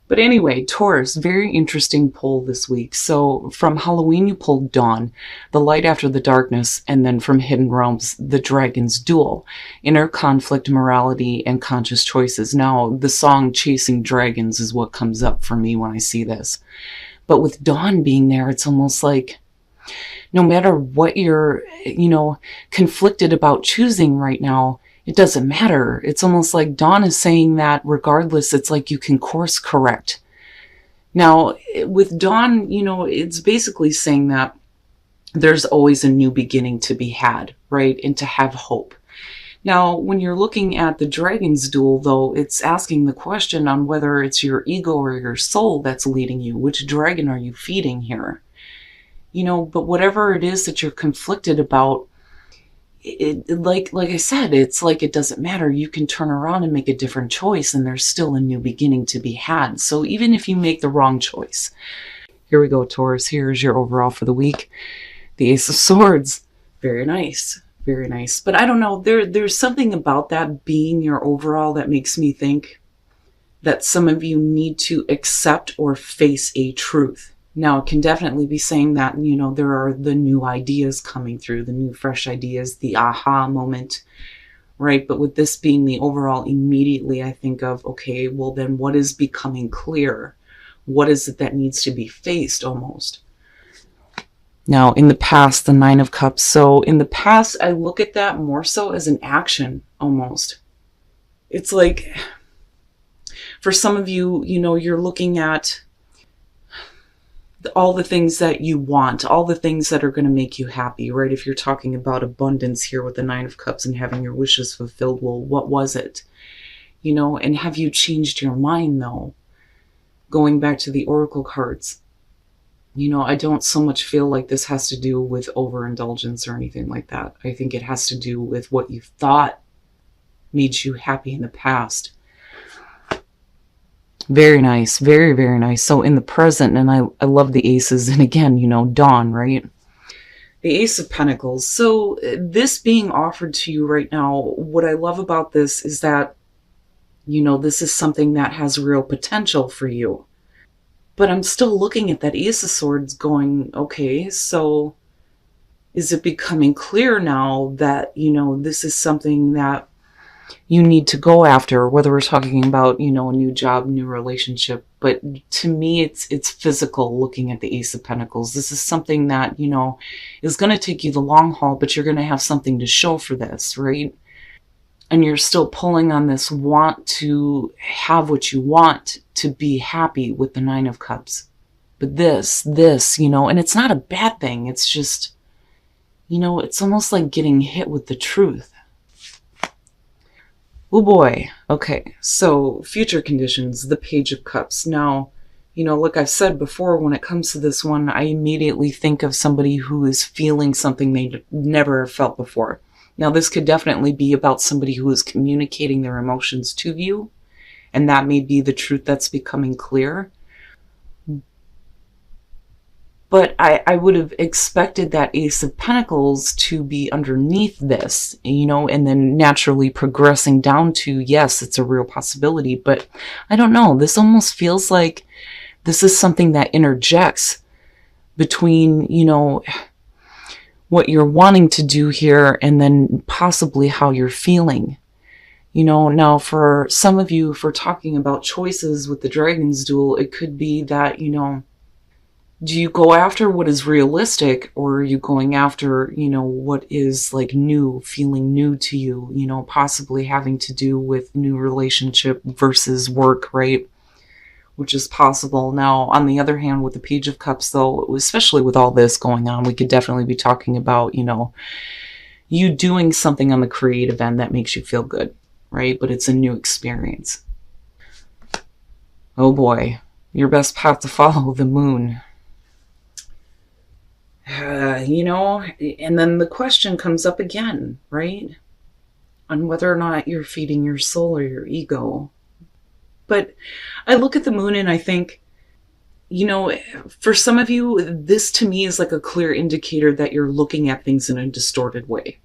But anyway, Taurus, very interesting pull this week. So from Halloween, you pulled Dawn, the light after the darkness, and then from Hidden Realms, the Dragon's Duel, inner conflict, morality, and conscious choices. Now, the song Chasing Dragons is what comes up for me when I see this. But with Dawn being there, it's almost like no matter what you're, conflicted about choosing right now, it doesn't matter. It's almost like Dawn is saying that regardless, it's like you can course correct. Now, with Dawn, it's basically saying that there's always a new beginning to be had, right? And to have hope. Now, when you're looking at the Dragon's Duel, though, it's asking the question on whether it's your ego or your soul that's leading you. Which dragon are you feeding here? But whatever it is that you're conflicted about, like I said, it's like it doesn't matter. You can turn around and make a different choice, and there's still a new beginning to be had. So even if you make the wrong choice. Here we go, Taurus. Here's your overall for the week. The Ace of Swords. Very nice. Very nice. But I don't know. There's something about that being your overall that makes me think that some of you need to accept or face a truth. Now, it can definitely be saying that, there are the new ideas coming through, the new fresh ideas, the aha moment, right? But with this being the overall, immediately I think of, okay, well then what is becoming clear? What is it that needs to be faced almost? Now, in the past, the Nine of Cups. So in the past, I look at that more so as an action almost. It's like, for some of you, you're looking at all the things that you want, all the things that are going to make you happy, right? If you're talking about abundance here with the Nine of Cups and having your wishes fulfilled, well, what was it? And have you changed your mind though? Going back to the Oracle cards, I don't so much feel like this has to do with overindulgence or anything like that. I think it has to do with what you thought made you happy in the past. Very nice. Very, very nice. So in the present, and I love the aces. And again, Dawn, right? The Ace of Pentacles. So this being offered to you right now, what I love about this is that, this is something that has real potential for you. But I'm still looking at that Ace of Swords going, okay, so is it becoming clear now that, this is something that you need to go after, whether we're talking about, a new job, new relationship. But to me, it's physical looking at the Ace of Pentacles. This is something that, is going to take you the long haul, but you're going to have something to show for this, right? And you're still pulling on this want to have what you want to be happy with the Nine of Cups. But this, and it's not a bad thing. It's just, it's almost like getting hit with the truth. Oh boy. Okay, so future conditions, the Page of Cups. Now, like I've said before, when it comes to this one, I immediately think of somebody who is feeling something they never felt before. Now, this could definitely be about somebody who is communicating their emotions to you, and that may be the truth that's becoming clear. But I would have expected that Ace of Pentacles to be underneath this, and then naturally progressing down to, yes, it's a real possibility. But I don't know. This almost feels like this is something that interjects between, what you're wanting to do here and then possibly how you're feeling. Now for some of you, if we're talking about choices with the Dragon's Duel, it could be that, do you go after what is realistic, or are you going after, what is like new, feeling new to you, possibly having to do with new relationship versus work, right? Which is possible. Now, on the other hand, with the Page of Cups, though, especially with all this going on, we could definitely be talking about, you doing something on the creative end that makes you feel good, right? But it's a new experience. Oh boy, your best path to follow, the Moon. And then the question comes up again, right? On whether or not you're feeding your soul or your ego. But I look at the Moon and I think, for some of you, this to me is like a clear indicator that you're looking at things in a distorted way.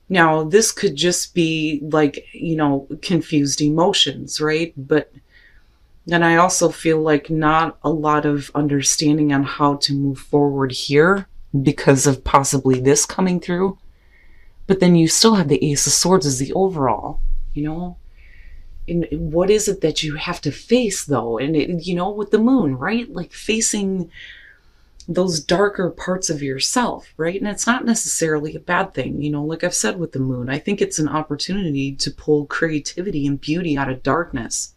Now, this could just be like, confused emotions, right? But And I also feel like not a lot of understanding on how to move forward here because of possibly this coming through. But then you still have the Ace of Swords as the overall, you know? And what is it that you have to face, though? And, with the moon, right? Like facing those darker parts of yourself, right? And it's not necessarily a bad thing. Like I've said with the moon, I think it's an opportunity to pull creativity and beauty out of darkness.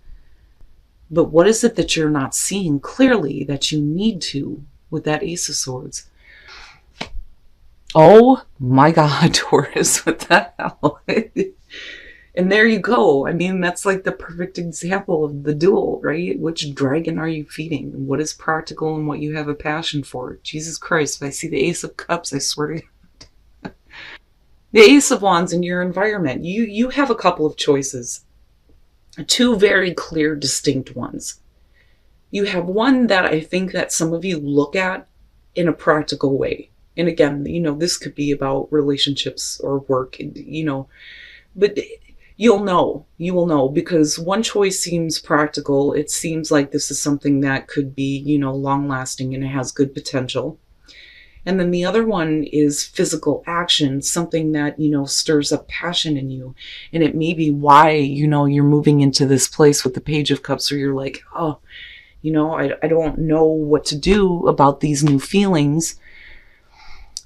But what is it that you're not seeing clearly that you need to with that Ace of Swords? Oh my God, Taurus, what the hell? And there you go. I mean, that's like the perfect example of the duel, right? Which dragon are you feeding? What is practical and what you have a passion for? Jesus Christ, if I see the Ace of Cups, I swear to God. The Ace of Wands in your environment, you have a couple of choices. Two very clear, distinct ones. You have one that I think that some of you look at in a practical way. And again, this could be about relationships or work, but you will know, because one choice seems practical. It seems like this is something that could be, long lasting and it has good potential. And then the other one is physical action, something that, stirs up passion in you. And it may be why, you're moving into this place with the Page of Cups where you're like, oh, I don't know what to do about these new feelings,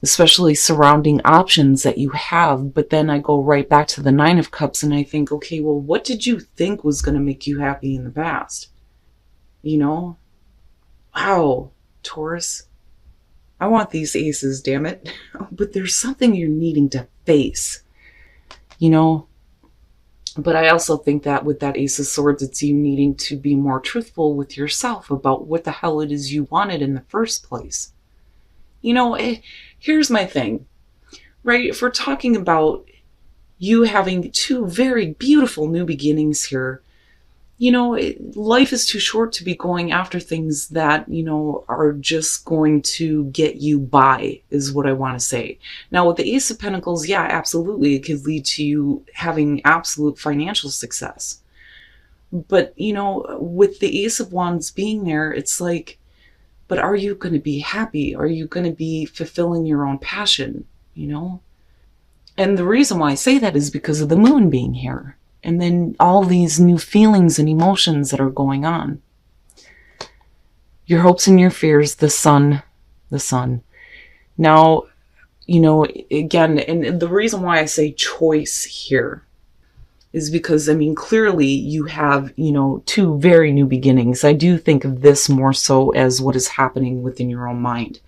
especially surrounding options that you have. But then I go right back to the Nine of Cups and I think, okay, well, what did you think was going to make you happy in the past? Wow, Taurus. I want these aces, damn it. But there's something you're needing to face, But I also think that with that Ace of Swords, it's you needing to be more truthful with yourself about what the hell it is you wanted in the first place. Here's my thing, right? If we're talking about you having two very beautiful new beginnings here, life is too short to be going after things that, are just going to get you by, is what I want to say. Now, with the Ace of Pentacles, yeah, absolutely, it could lead to you having absolute financial success. But, with the Ace of Wands being there, it's like, but are you going to be happy? Are you going to be fulfilling your own passion, And the reason why I say that is because of the moon being here. And then all these new feelings and emotions that are going on. Your hopes and your fears, the sun. Now, again, and the reason why I say choice here is because, clearly you have, two very new beginnings. I do think of this more so as what is happening within your own mind,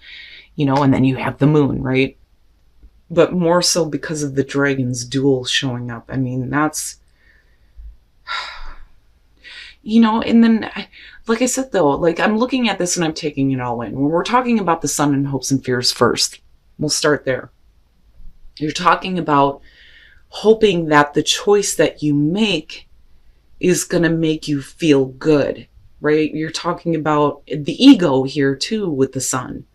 and then you have the moon, right? But more so because of the dragon's duel showing up. That's, and then, like I said, though, like I'm looking at this and I'm taking it all in. When we're talking about the sun and hopes and fears first, we'll start there. You're talking about hoping that the choice that you make is going to make you feel good, right? You're talking about the ego here too with the sun.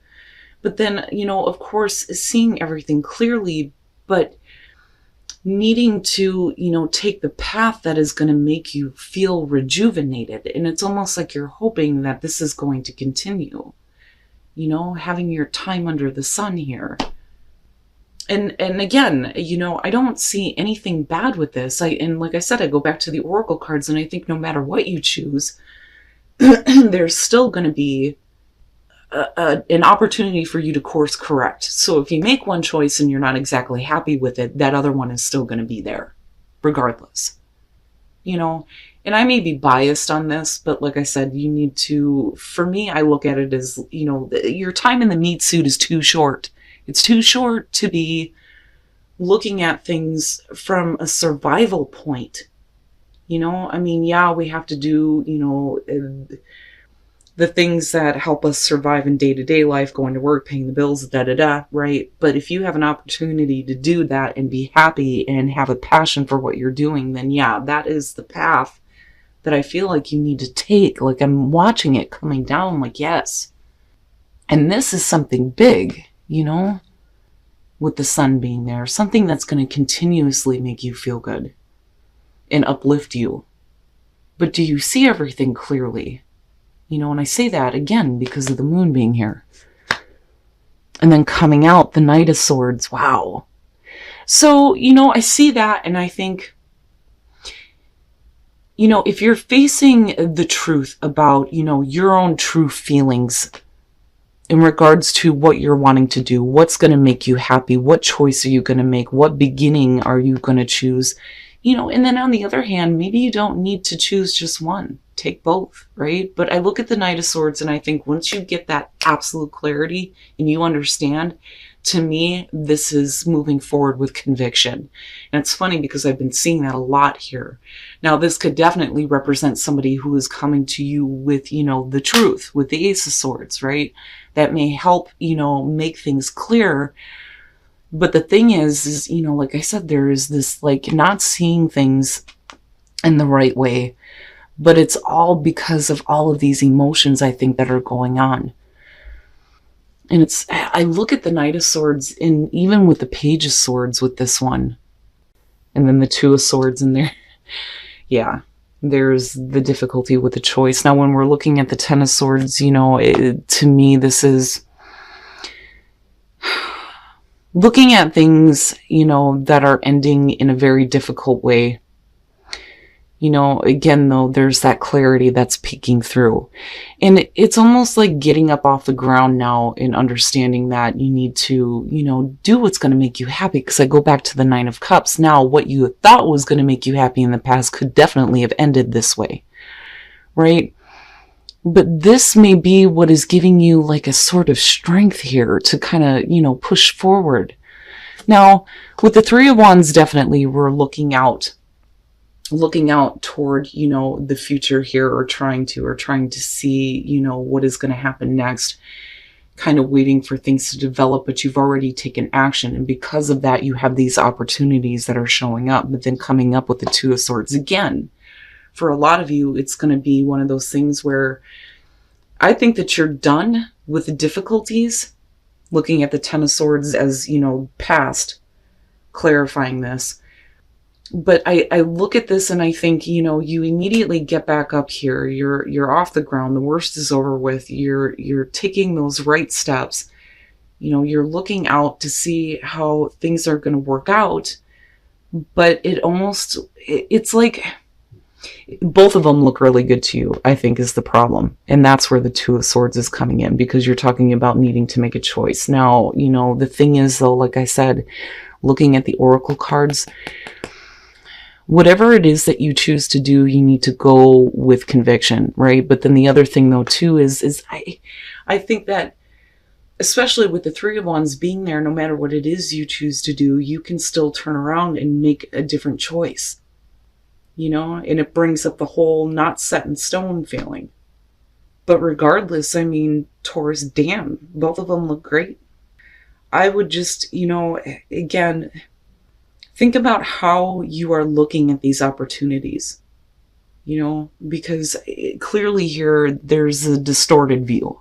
But then, of course, seeing everything clearly, but needing to, take the path that is going to make you feel rejuvenated. And it's almost like you're hoping that this is going to continue, having your time under the sun here. And again, I don't see anything bad with this. And like I said, I go back to the Oracle cards and I think no matter what you choose, there's still going to be an opportunity for you to course correct. So if you make one choice and you're not exactly happy with it, that other one is still going to be there regardless, and I may be biased on this, but like I said, you need to, for me, I look at it as, your time in the meat suit is too short. It's too short to be looking at things from a survival point. Yeah, we have to do, the things that help us survive in day-to-day life, going to work, paying the bills, right? But if you have an opportunity to do that and be happy and have a passion for what you're doing, then yeah, that is the path that I feel like you need to take. Like I'm watching it coming down, like, yes. And this is something big, with the sun being there, something that's going to continuously make you feel good and uplift you. But do you see everything clearly? And I say that again because of the moon being here. And then coming out, the Knight of Swords. Wow. So, I see that and I think, if you're facing the truth about, your own true feelings in regards to what you're wanting to do, what's going to make you happy, what choice are you going to make, what beginning are you going to choose, and then on the other hand, maybe you don't need to choose just one. Take both, right? But I look at the Knight of Swords and I think once you get that absolute clarity and you understand, to me, this is moving forward with conviction. And it's funny because I've been seeing that a lot here. Now, this could definitely represent somebody who is coming to you with, the truth, with the Ace of Swords, right? That may help, make things clear. But the thing is, like I said, there is this, not seeing things in the right way. But it's all because of all of these emotions, I think, that are going on. And I look at the Knight of Swords, and even with the Page of Swords with this one, and then the Two of Swords in there. Yeah, there's the difficulty with the choice. Now, when we're looking at the Ten of Swords, to me, this is looking at things, that are ending in a very difficult way. Again, though, there's that clarity that's peeking through. And it's almost like getting up off the ground now and understanding that you need to, do what's going to make you happy. Because I go back to the Nine of Cups. Now, what you thought was going to make you happy in the past could definitely have ended this way, right? But this may be what is giving you like a sort of strength here to kind of, push forward. Now, with the Three of Wands, definitely we're looking out toward, the future here, or trying to see, what is going to happen next, kind of waiting for things to develop, but you've already taken action. And because of that, you have these opportunities that are showing up, but then coming up with the Two of Swords again. For a lot of you, it's going to be one of those things where I think that you're done with the difficulties, looking at the Ten of Swords as, past, clarifying this. But I look at this and I think, you immediately get back up here. You're off the ground. The worst is over with. You're taking those right steps. You're looking out to see how things are going to work out. But it's like both of them look really good to you, I think, is the problem. And that's where the Two of Swords is coming in, because you're talking about needing to make a choice. Now, the thing is, though, like I said, looking at the Oracle cards, whatever it is that you choose to do, you need to go with conviction, right? But then the other thing, though, too, is I think that, especially with the Three of Wands being there, no matter what it is you choose to do, you can still turn around and make a different choice, and it brings up the whole not set in stone feeling. But regardless, I mean, Taurus, damn, both of them look great. I would just, again, think about how you are looking at these opportunities, because clearly here there's a distorted view,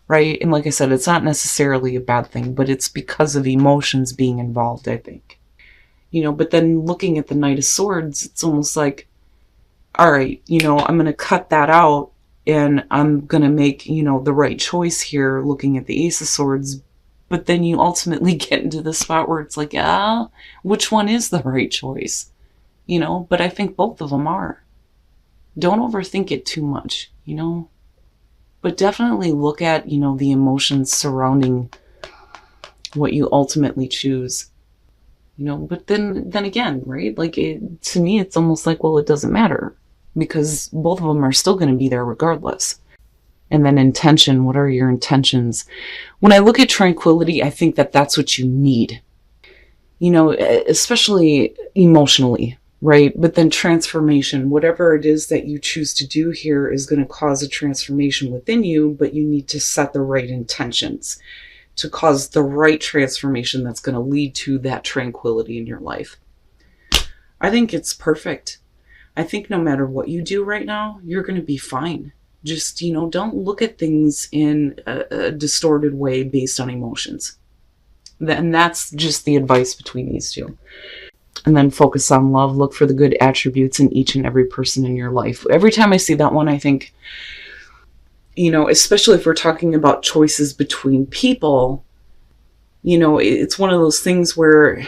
right? And like I said, it's not necessarily a bad thing, but it's because of emotions being involved, I think. But then looking at the Knight of Swords, it's almost like, all right, I'm going to cut that out and I'm going to make, the right choice here, looking at the Ace of Swords. But then you ultimately get into the spot where it's like, which one is the right choice? But I think both of them are. Don't overthink it too much, But definitely look at, the emotions surrounding what you ultimately choose. But then again, right? To me, it's almost like, well, it doesn't matter, because both of them are still going to be there regardless. And then intention, what are your intentions? When I look at tranquility, I think that that's what you need, especially emotionally, right? But then transformation, whatever it is that you choose to do here is going to cause a transformation within you, but you need to set the right intentions to cause the right transformation that's going to lead to that tranquility in your life. I think it's perfect. I think no matter what you do right now, you're going to be fine. Just, don't look at things in a distorted way based on emotions. And that's just the advice between these two. And then focus on love. Look for the good attributes in each and every person in your life. Every time I see that one, I think, especially if we're talking about choices between people, it's one of those things where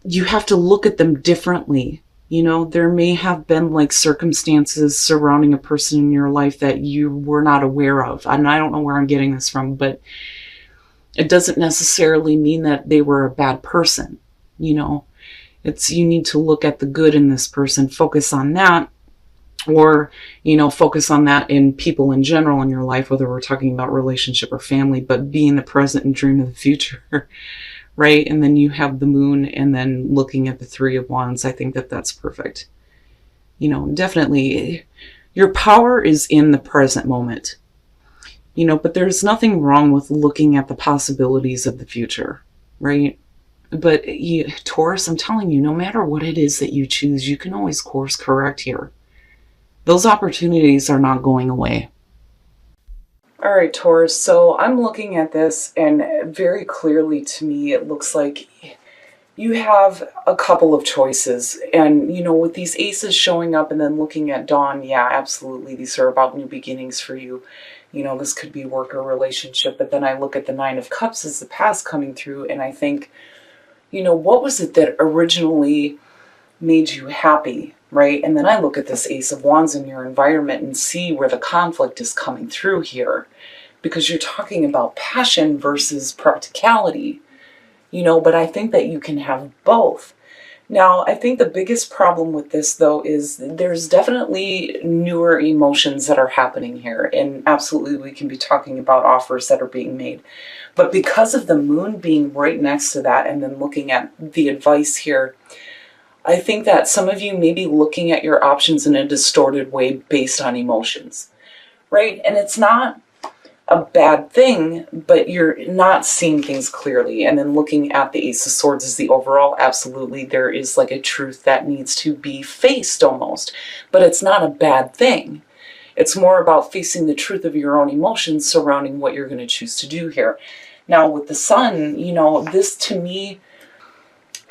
you have to look at them differently. There may have been like circumstances surrounding a person in your life that you were not aware of. And I don't know where I'm getting this from, but it doesn't necessarily mean that they were a bad person. You need to look at the good in this person, focus on that, or, focus on that in people in general in your life, whether we're talking about relationship or family, but be in the present and dream of the future. Right? And then you have the moon, and then looking at the Three of Wands. I think that that's perfect. Definitely your power is in the present moment, but there's nothing wrong with looking at the possibilities of the future, right? But Taurus, I'm telling you, no matter what it is that you choose, you can always course correct here. Those opportunities are not going away. All right, Taurus, so I'm looking at this, and very clearly to me, it looks like you have a couple of choices. And, with these aces showing up and then looking at Dawn, yeah, absolutely, these are about new beginnings for you. This could be work or relationship, but then I look at the Nine of Cups as the past coming through, and I think, what was it that originally made you happy, right? And then I look at this Ace of Wands in your environment and see where the conflict is coming through here, because you're talking about passion versus practicality, but I think that you can have both. Now, I think the biggest problem with this, though, is there's definitely newer emotions that are happening here, and absolutely we can be talking about offers that are being made. But because of the moon being right next to that, and then looking at the advice here, I think that some of you may be looking at your options in a distorted way based on emotions, right? And it's not a bad thing, but you're not seeing things clearly. And then looking at the Ace of Swords as the overall, absolutely, there is like a truth that needs to be faced almost, but it's not a bad thing. It's more about facing the truth of your own emotions surrounding what you're going to choose to do here. Now with the Sun, this to me,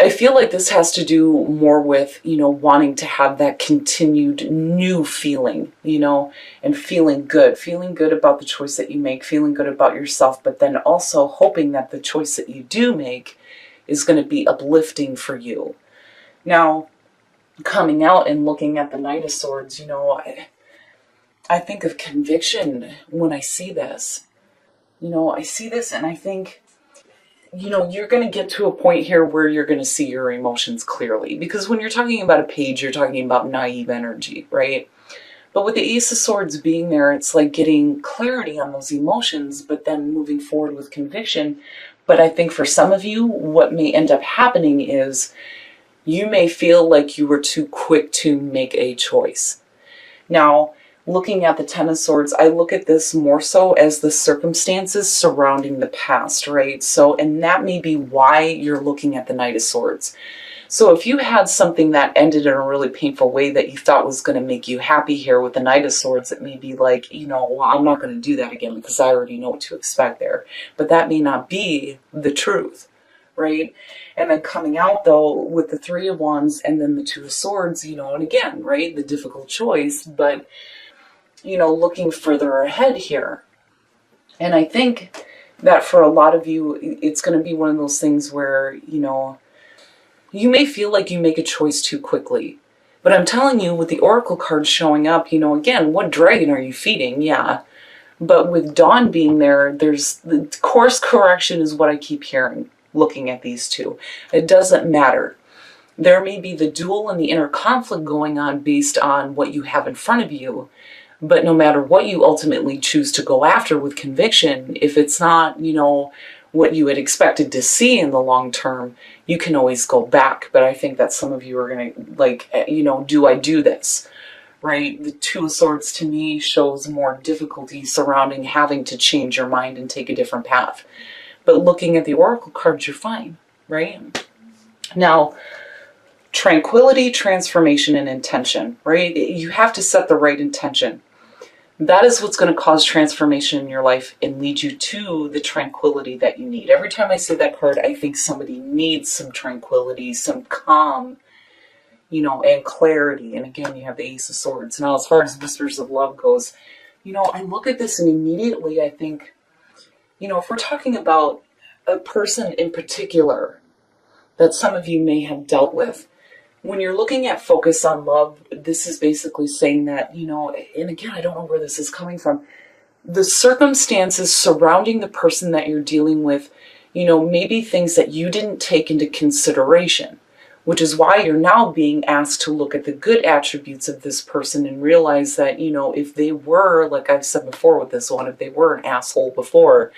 I feel like this has to do more with, wanting to have that continued new feeling, and feeling good about the choice that you make, feeling good about yourself, but then also hoping that the choice that you do make is going to be uplifting for you. Now, coming out and looking at the Knight of Swords, I think of conviction when I see this. I see this and I think, you're going to get to a point here where you're going to see your emotions clearly. Because when you're talking about a page, you're talking about naive energy, right? But with the Ace of Swords being there, it's like getting clarity on those emotions, but then moving forward with conviction. But I think for some of you, what may end up happening is you may feel like you were too quick to make a choice. Now, looking at the Ten of Swords, I look at this more so as the circumstances surrounding the past, right? So, and that may be why you're looking at the Knight of Swords. So if you had something that ended in a really painful way that you thought was going to make you happy here with the Knight of Swords, it may be like, well, I'm not going to do that again because I already know what to expect there. But that may not be the truth, right? And then coming out, though, with the Three of Wands and then the Two of Swords, and again, right, the difficult choice, but looking further ahead here. And I think that for a lot of you, it's going to be one of those things where, you may feel like you make a choice too quickly. But I'm telling you, with the Oracle cards showing up, again, what dragon are you feeding? Yeah. But with Dawn being there, there's the course correction is what I keep hearing, looking at these two. It doesn't matter. There may be the duel and the inner conflict going on based on what you have in front of you. But no matter what you ultimately choose to go after with conviction, if it's not, what you had expected to see in the long term, you can always go back. But I think that some of you are going to, do I do this? Right? The Two of Swords to me shows more difficulty surrounding having to change your mind and take a different path. But looking at the Oracle cards, you're fine, right? Now, tranquility, transformation, and intention, right? You have to set the right intention. That is what's going to cause transformation in your life and lead you to the tranquility that you need. Every time I say that card, I think somebody needs some tranquility, some calm, and clarity. And again, you have the Ace of Swords. Now, as far as Whispers of Love goes, I look at this and immediately I think, if we're talking about a person in particular that some of you may have dealt with, when you're looking at focus on love, this is basically saying that, and again, I don't know where this is coming from. The circumstances surrounding the person that you're dealing with, maybe things that you didn't take into consideration, which is why you're now being asked to look at the good attributes of this person and realize that, if they were, like I've said before with this one, if they were an asshole before,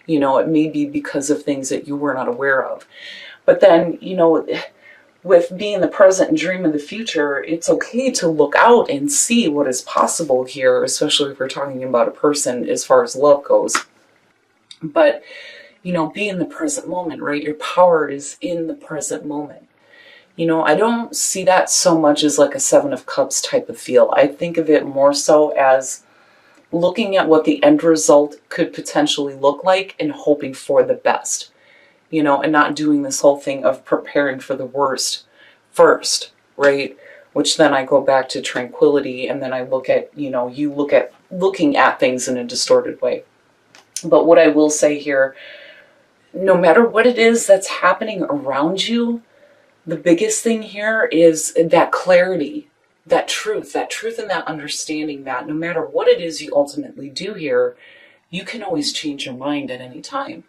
it may be because of things that you were not aware of. But then, with being the present and dream of the future, it's okay to look out and see what is possible here, especially if we're talking about a person as far as love goes. But, be in the present moment, right? Your power is in the present moment. I don't see that so much as like a Seven of Cups type of feel. I think of it more so as looking at what the end result could potentially look like and hoping for the best. And not doing this whole thing of preparing for the worst first, right? Which then I go back to tranquility, and then I look at, you look at looking at things in a distorted way. But what I will say here, no matter what it is that's happening around you, the biggest thing here is that clarity, that truth and that understanding that no matter what it is you ultimately do here, you can always change your mind at any time.